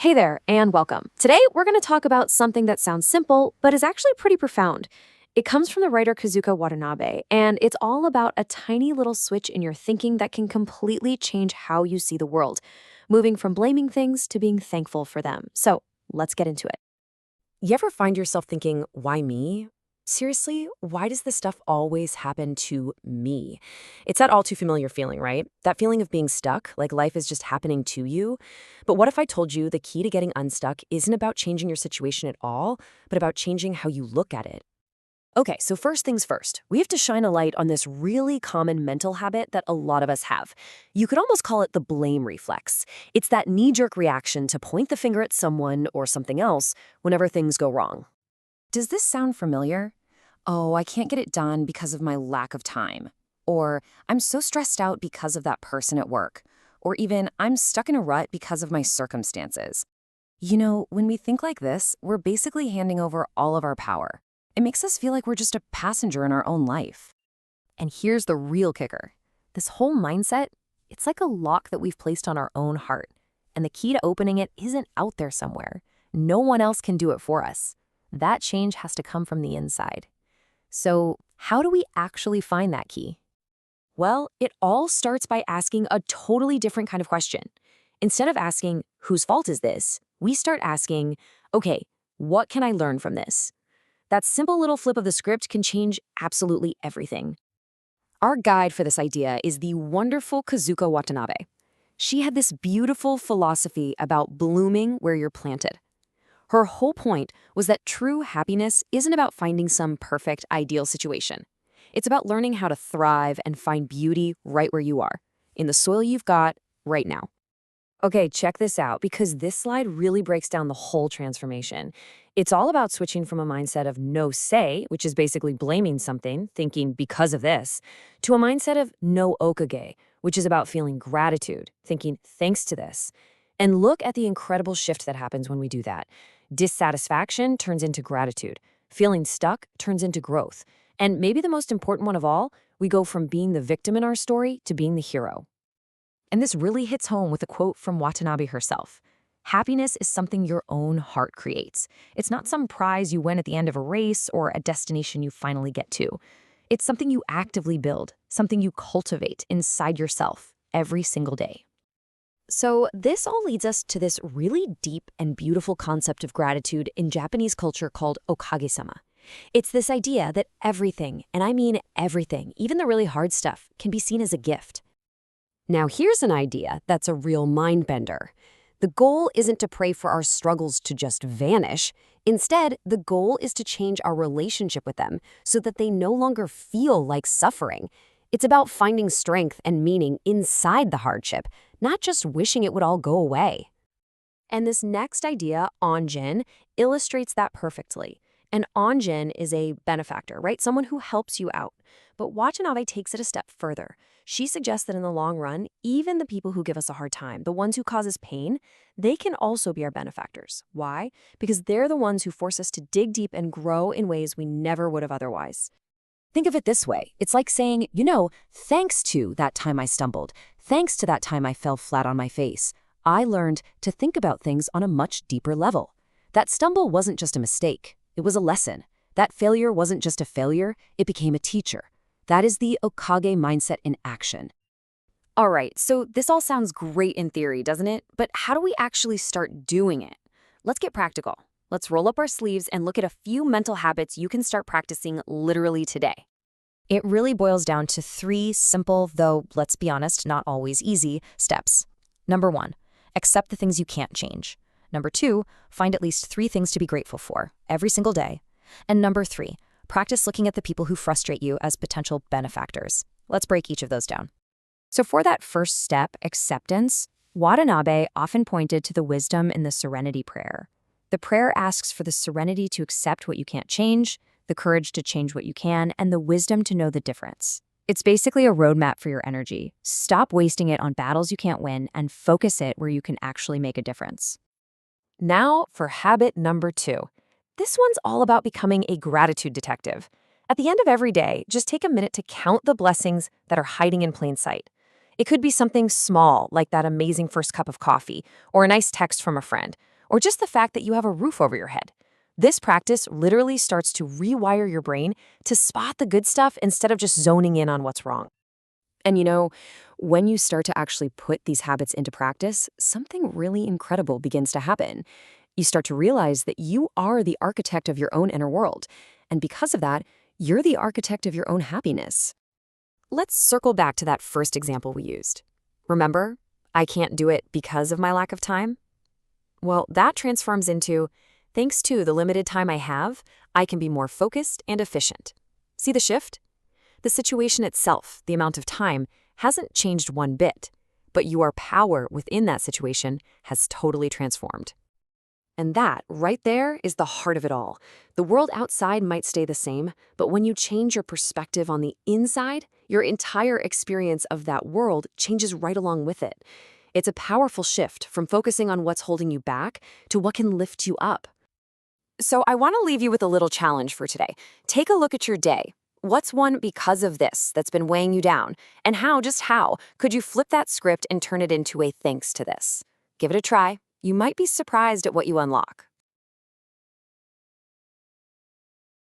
Hey there, and welcome. Today, we're going to talk about something that sounds simple, but is actually pretty profound. It comes from the writer Kazuko Watanabe, and it's all about a tiny little switch in your thinking that can completely change how you see the world, moving from blaming things to being thankful for them. So, let's get into it. You ever find yourself thinking, why me? Seriously, why does this stuff always happen to me? It's that all too familiar feeling, right? That feeling of being stuck, like life is just happening to you. But what if I told you the key to getting unstuck isn't about changing your situation at all, but about changing how you look at it? Okay, so first things first, we have to shine a light on this really common mental habit that a lot of us have. You could almost call it the blame reflex. It's that knee-jerk reaction to point the finger at someone or something else whenever things go wrong. Does this sound familiar? Oh, I can't get it done because of my lack of time. Or I'm so stressed out because of that person at work. Or even I'm stuck in a rut because of my circumstances. When we think like this, we're basically handing over all of our power. It makes us feel like we're just a passenger in our own life. And here's the real kicker. This whole mindset, it's like a lock that we've placed on our own heart. And the key to opening it isn't out there somewhere. No one else can do it for us. That change has to come from the inside. So, how do we actually find that key? Well, it all starts by asking a totally different kind of question. Instead of asking, whose fault is this? We start asking, okay, what can I learn from this? That simple little flip of the script can change absolutely everything. Our guide for this idea is the wonderful Kazuko Watanabe. She had this beautiful philosophy about blooming where you're planted. Her whole point was that true happiness isn't about finding some perfect, ideal situation. It's about learning how to thrive and find beauty right where you are, in the soil you've got right now. Okay, check this out, because this slide really breaks down the whole transformation. It's all about switching from a mindset of no say, which is basically blaming something, thinking because of this, to a mindset of no okage, which is about feeling gratitude, thinking thanks to this. And look at the incredible shift that happens when we do that. Dissatisfaction turns into gratitude. Feeling stuck turns into growth. And maybe the most important one of all, we go from being the victim in our story to being the hero. And this really hits home with a quote from Watanabe herself. Happiness is something your own heart creates. It's not some prize you win at the end of a race or a destination you finally get to. It's something you actively build, something you cultivate inside yourself every single day. So this all leads us to this really deep and beautiful concept of gratitude in Japanese culture called okage-sama. It's this idea that everything, and I mean everything, even the really hard stuff, can be seen as a gift. Now here's an idea that's a real mind-bender. The goal isn't to pray for our struggles to just vanish. Instead, the goal is to change our relationship with them so that they no longer feel like suffering. It's about finding strength and meaning inside the hardship, not just wishing it would all go away. And this next idea, onjin, illustrates that perfectly. An onjin is a benefactor, right? Someone who helps you out. But Watanabe takes it a step further. She suggests that in the long run, even the people who give us a hard time, the ones who cause us pain, they can also be our benefactors. Why? Because they're the ones who force us to dig deep and grow in ways we never would have otherwise. Think of it this way. It's like saying, thanks to that time I stumbled, thanks to that time I fell flat on my face, I learned to think about things on a much deeper level. That stumble wasn't just a mistake. It was a lesson. That failure wasn't just a failure. It became a teacher. That is the Okage mindset in action. All right, so this all sounds great in theory, doesn't it? But how do we actually start doing it? Let's get practical. Let's roll up our sleeves and look at a few mental habits you can start practicing literally today. It really boils down to 3 simple, though, let's be honest, not always easy, steps. Number 1, accept the things you can't change. Number 2, find at least 3 things to be grateful for every single day. And number 3, practice looking at the people who frustrate you as potential benefactors. Let's break each of those down. So for that first step, acceptance, Watanabe often pointed to the wisdom in the serenity prayer. The prayer asks for the serenity to accept what you can't change, the courage to change what you can, and the wisdom to know the difference. It's basically a roadmap for your energy. Stop wasting it on battles you can't win and focus it where you can actually make a difference. Now for habit number 2. This one's all about becoming a gratitude detective. At the end of every day, just take a minute to count the blessings that are hiding in plain sight. It could be something small, like that amazing first cup of coffee, or a nice text from a friend, or just the fact that you have a roof over your head. This practice literally starts to rewire your brain to spot the good stuff instead of just zoning in on what's wrong. And when you start to actually put these habits into practice, something really incredible begins to happen. You start to realize that you are the architect of your own inner world. And because of that, you're the architect of your own happiness. Let's circle back to that first example we used. Remember, I can't do it because of my lack of time? Well, that transforms into, thanks to the limited time I have, I can be more focused and efficient. See the shift? The situation itself, the amount of time, hasn't changed one bit, but your power within that situation has totally transformed. And that, right there, is the heart of it all. The world outside might stay the same, but when you change your perspective on the inside, your entire experience of that world changes right along with it. It's a powerful shift from focusing on what's holding you back to what can lift you up. So I want to leave you with a little challenge for today. Take a look at your day. What's one because of this that's been weighing you down? And just how, could you flip that script and turn it into a thanks to this? Give it a try. You might be surprised at what you unlock.